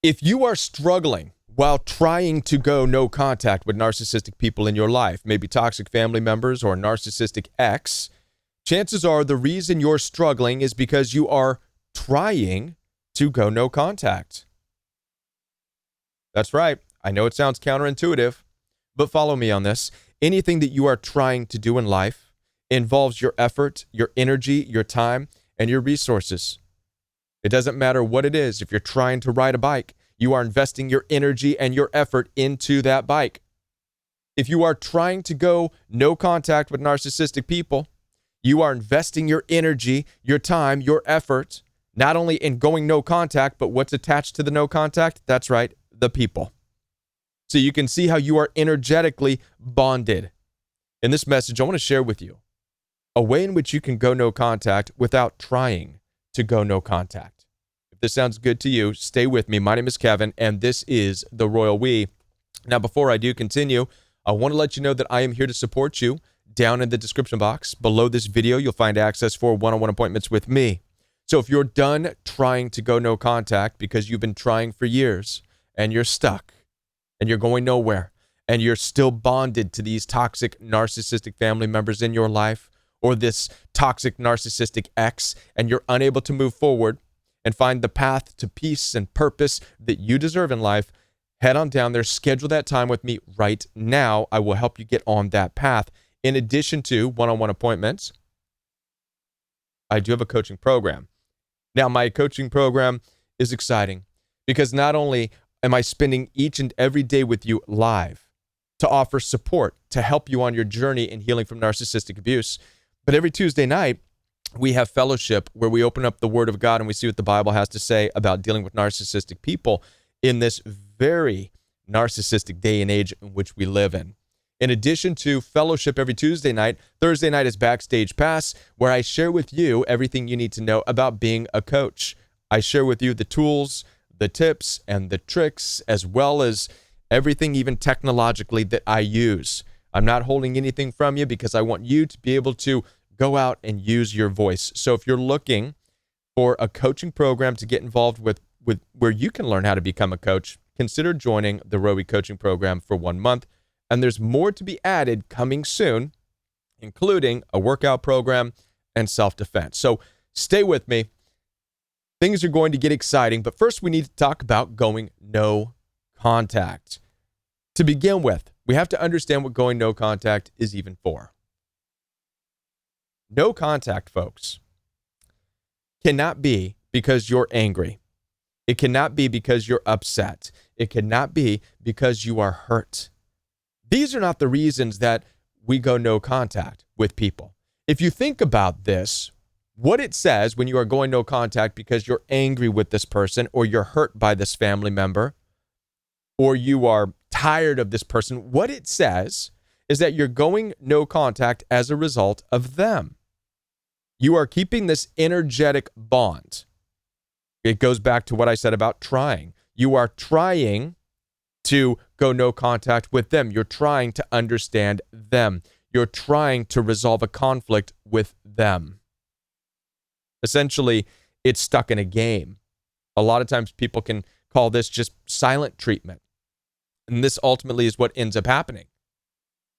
If you are struggling while trying to go no contact with narcissistic people in your life, maybe toxic family members or a narcissistic ex, chances are the reason you're struggling is because you are trying to go no contact. That's right. I know it sounds counterintuitive, but follow me on this. Anything that you are trying to do in life involves your effort, your energy, your time, and your resources. It doesn't matter what it is. If you're trying to ride a bike, you are investing your energy and your effort into that bike. If you are trying to go no contact with narcissistic people, you are investing your energy, your time, your effort, not only in going no contact, but what's attached to the no contact? That's right, the people. So you can see how you are energetically bonded. In this message, I want to share with you a way in which you can go no contact without trying to go no contact. If this sounds good to you, stay with me. My name is Kevin, and this is The Royal We. Now, before I do continue, I want to let you know that I am here to support you. Down in the description box below this video, you'll find access for one-on-one appointments with me. So if you're done trying to go no contact because you've been trying for years and you're stuck and you're going nowhere and you're still bonded to these toxic narcissistic family members in your life or this toxic narcissistic ex, and you're unable to move forward and find the path to peace and purpose that you deserve in life, head on down there, schedule that time with me right now. I will help you get on that path. In addition to one-on-one appointments, I do have a coaching program. Now, my coaching program is exciting because not only am I spending each and every day with you live to offer support, to help you on your journey in healing from narcissistic abuse, but every Tuesday night, we have fellowship where we open up the Word of God and we see what the Bible has to say about dealing with narcissistic people in this very narcissistic day and age in which we live in. In addition to fellowship every Tuesday night, Thursday night is Backstage Pass, where I share with you everything you need to know about being a coach. I share with you the tools, the tips, and the tricks, as well as everything, even technologically, that I use. I'm not holding anything from you because I want you to be able to go out and use your voice. So if you're looking for a coaching program to get involved with where you can learn how to become a coach, consider joining the Rowie Coaching Program for 1 month. And there's more to be added coming soon, including a workout program and self-defense. So stay with me. Things are going to get exciting, but first we need to talk about going no contact. To begin with, we have to understand what going no contact is even for. No contact, folks, cannot be because you're angry. It cannot be because you're upset. It cannot be because you are hurt. These are not the reasons that we go no contact with people. If you think about this, what it says when you are going no contact because you're angry with this person or you're hurt by this family member or you are tired of this person, what it says is that you're going no contact as a result of them. You are keeping this energetic bond. It goes back to what I said about trying. You are trying to go no contact with them. You're trying to understand them. You're trying to resolve a conflict with them. Essentially, it's stuck in a game. A lot of times people can call this just silent treatment. And this ultimately is what ends up happening.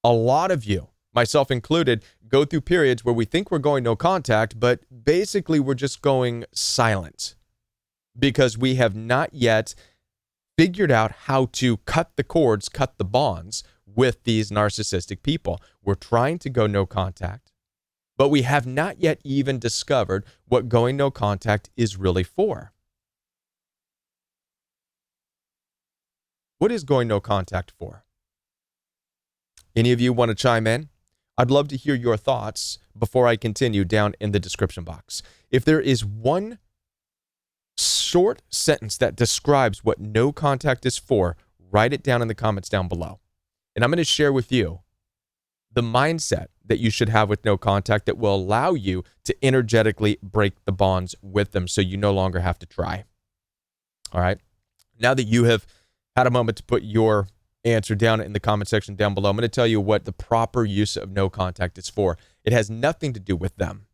A lot of you, myself included, go through periods where we think we're going no contact, but basically we're just going silent because we have not yet figured out how to cut the cords, cut the bonds with these narcissistic people. We're trying to go no contact, but we have not yet even discovered what going no contact is really for. What is going no contact for? Any of you want to chime in? I'd love to hear your thoughts before I continue down in the description box. If there is one short sentence that describes what no contact is for, write it down in the comments down below. And I'm going to share with you the mindset that you should have with no contact that will allow you to energetically break the bonds with them so you no longer have to try. All right. Now that you have had a moment to put your answer down in the comment section down below, I'm going to tell you what the proper use of no contact is for. It has nothing to do with them.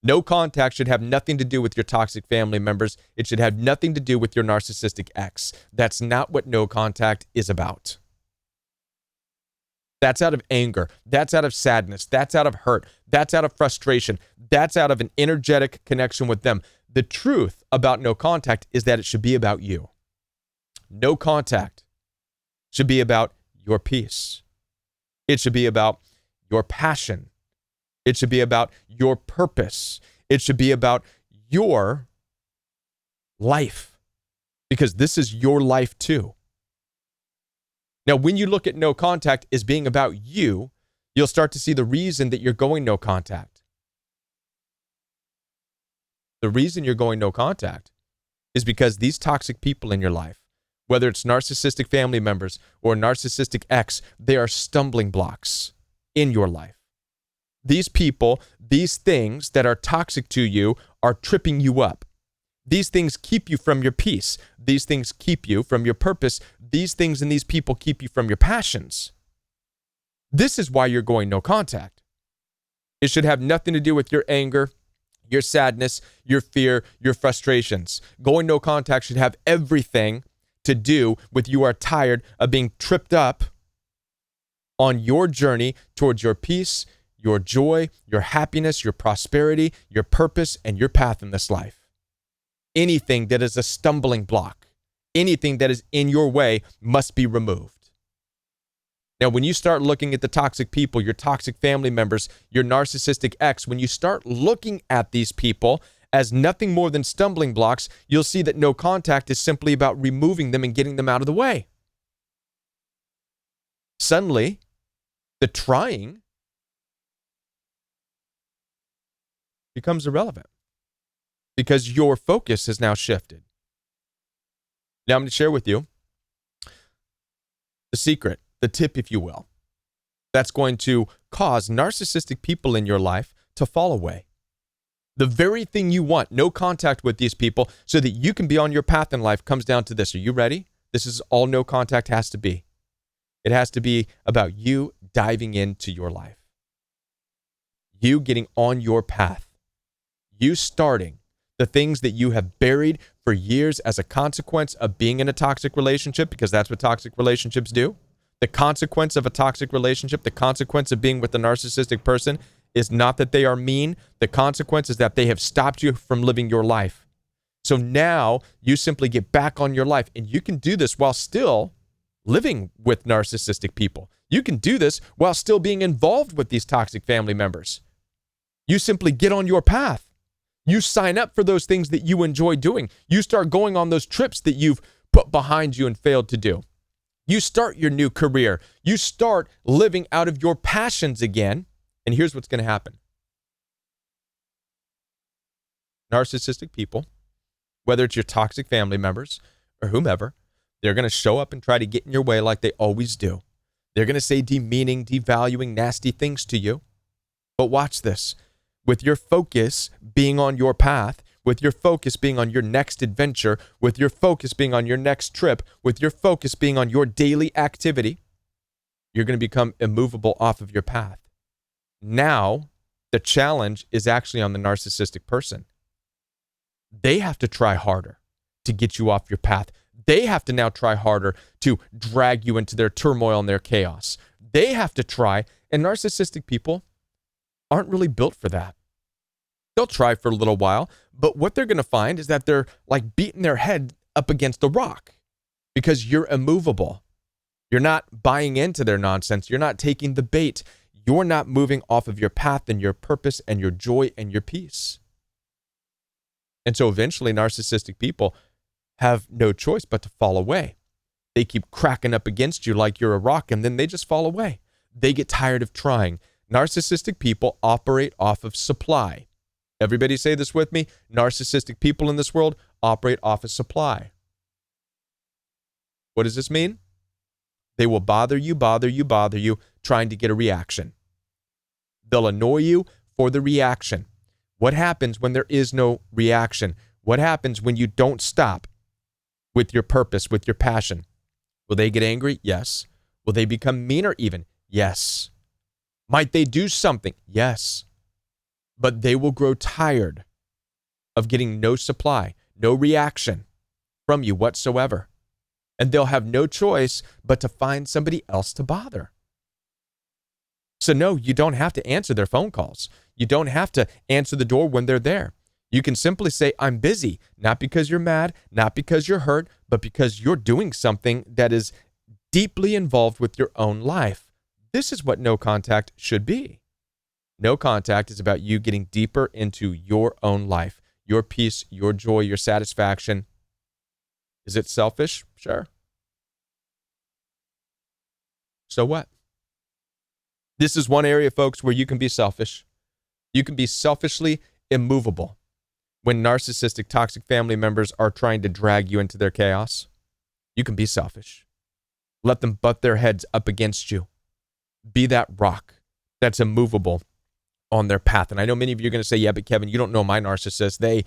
No contact should have nothing to do with your toxic family members. It should have nothing to do with your narcissistic ex. That's not what no contact is about. That's out of anger. That's out of sadness. That's out of hurt. That's out of frustration. That's out of an energetic connection with them. The truth about no contact is that it should be about you. No contact should be about your peace. It should be about your passion. It should be about your purpose. It should be about your life, because this is your life too. Now, when you look at no contact as being about you, you'll start to see the reason that you're going no contact. The reason you're going no contact is because these toxic people in your life, whether it's narcissistic family members or narcissistic ex, they are stumbling blocks in your life. These people, these things that are toxic to you are tripping you up. These things keep you from your peace. These things keep you from your purpose. These things and these people keep you from your passions. This is why you're going no contact. It should have nothing to do with your anger, your sadness, your fear, your frustrations. Going no contact should have everything to do with you are tired of being tripped up on your journey towards your peace, your joy, your happiness, your prosperity, your purpose, and your path in this life. Anything that is a stumbling block, anything that is in your way must be removed. Now, when you start looking at the toxic people, your toxic family members, your narcissistic ex, when you start looking at these people as nothing more than stumbling blocks, you'll see that no contact is simply about removing them and getting them out of the way. Suddenly, the trying becomes irrelevant because your focus has now shifted. Now I'm going to share with you the secret, the tip, if you will, that's going to cause narcissistic people in your life to fall away. The very thing you want, no contact with these people so that you can be on your path in life, comes down to this. Are you ready? This is all no contact has to be. It has to be about you diving into your life. You getting on your path. You starting the things that you have buried for years as a consequence of being in a toxic relationship, because that's what toxic relationships do. The consequence of a toxic relationship, the consequence of being with a narcissistic person is not that they are mean. The consequence is that they have stopped you from living your life. So now you simply get back on your life, and you can do this while still living with narcissistic people. You can do this while still being involved with these toxic family members. You simply get on your path. You sign up for those things that you enjoy doing. You start going on those trips that you've put behind you and failed to do. You start your new career. You start living out of your passions again. And here's what's going to happen. Narcissistic people, whether it's your toxic family members or whomever, they're going to show up and try to get in your way like they always do. They're going to say demeaning, devaluing, nasty things to you. But watch this. With your focus being on your path, with your focus being on your next adventure, with your focus being on your next trip, with your focus being on your daily activity, you're going to become immovable off of your path. Now, the challenge is actually on the narcissistic person. They have to try harder to get you off your path. They have to now try harder to drag you into their turmoil and their chaos. They have to try, and narcissistic people aren't really built for that. They'll try for a little while, but what they're going to find is that they're like beating their head up against a rock because you're immovable. You're not buying into their nonsense. You're not taking the bait. You're not moving off of your path and your purpose and your joy and your peace. And so eventually narcissistic people have no choice but to fall away. They keep cracking up against you like you're a rock, and then they just fall away. They get tired of trying. Narcissistic people operate off of supply. Everybody say this with me. Narcissistic people in this world operate off of supply. What does this mean? They will bother you, trying to get a reaction. They'll annoy you for the reaction. What happens when there is no reaction? What happens when you don't stop with your purpose, with your passion? Will they get angry? Yes. Will they become meaner even? Yes. Might they do something? Yes. but they will grow tired of getting no supply, no reaction from you whatsoever. And they'll have no choice but to find somebody else to bother. So no, you don't have to answer their phone calls. You don't have to answer the door when they're there. You can simply say, I'm busy, not because you're mad, not because you're hurt, but because you're doing something that is deeply involved with your own life. This is what no contact should be. No contact is about you getting deeper into your own life, your peace, your joy, your satisfaction. Is it selfish? Sure. So what? This is one area, folks, where you can be selfish. You can be selfishly immovable when narcissistic, toxic family members are trying to drag you into their chaos. You can be selfish. Let them butt their heads up against you. Be that rock that's immovable on their path. And I know many of you are going to say, yeah, but Kevin, you don't know my narcissist.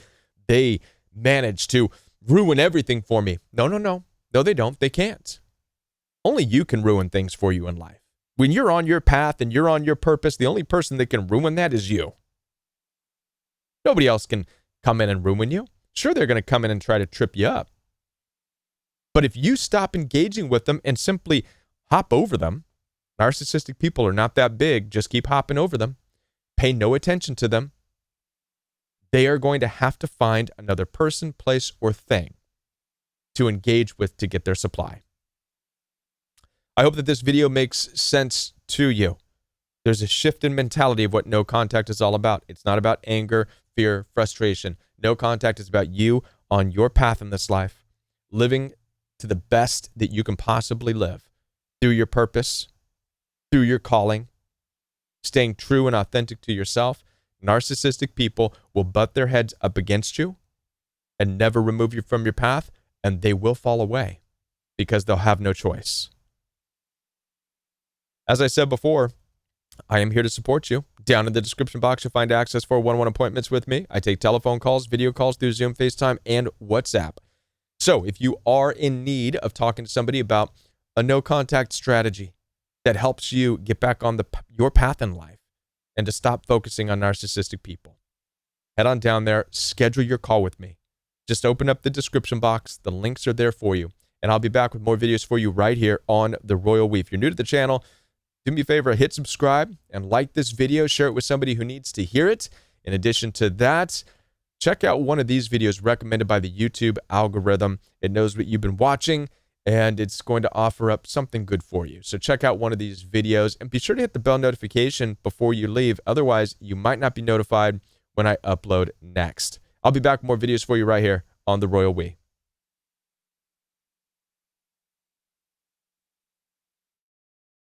They manage to ruin everything for me. No. No, they don't. They can't. Only you can ruin things for you in life. When you're on your path and you're on your purpose, the only person that can ruin that is you. Nobody else can come in and ruin you. Sure, they're going to come in and try to trip you up. But if you stop engaging with them and simply hop over them, narcissistic people are not that big. Just keep hopping over them. Pay no attention to them. They are going to have to find another person, place, or thing to engage with to get their supply. I hope that this video makes sense to you. There's a shift in mentality of what no contact is all about. It's not about anger, fear, frustration. No contact is about you on your path in this life, living to the best that you can possibly live through your purpose, through your calling, staying true and authentic to yourself. Narcissistic people will butt their heads up against you and never remove you from your path, and they will fall away because they'll have no choice. As I said before, I am here to support you. Down in the description box, you'll find access for one-on-one appointments with me. I take telephone calls, video calls through Zoom, FaceTime, and WhatsApp. So if you are in need of talking to somebody about a no-contact strategy that helps you get back on your path in life and to stop focusing on narcissistic people, head on down there, schedule your call with me. Just open up the description box. The links are there for you. And I'll be back with more videos for you right here on The Royal We. If you're new to the channel, do me a favor, hit subscribe and like this video. Share it with somebody who needs to hear it. In addition to that, check out one of these videos recommended by the YouTube algorithm. It knows what you've been watching, and it's going to offer up something good for you. So check out one of these videos, and be sure to hit the bell notification before you leave. Otherwise, you might not be notified when I upload next. I'll be back with more videos for you right here on The Royal We.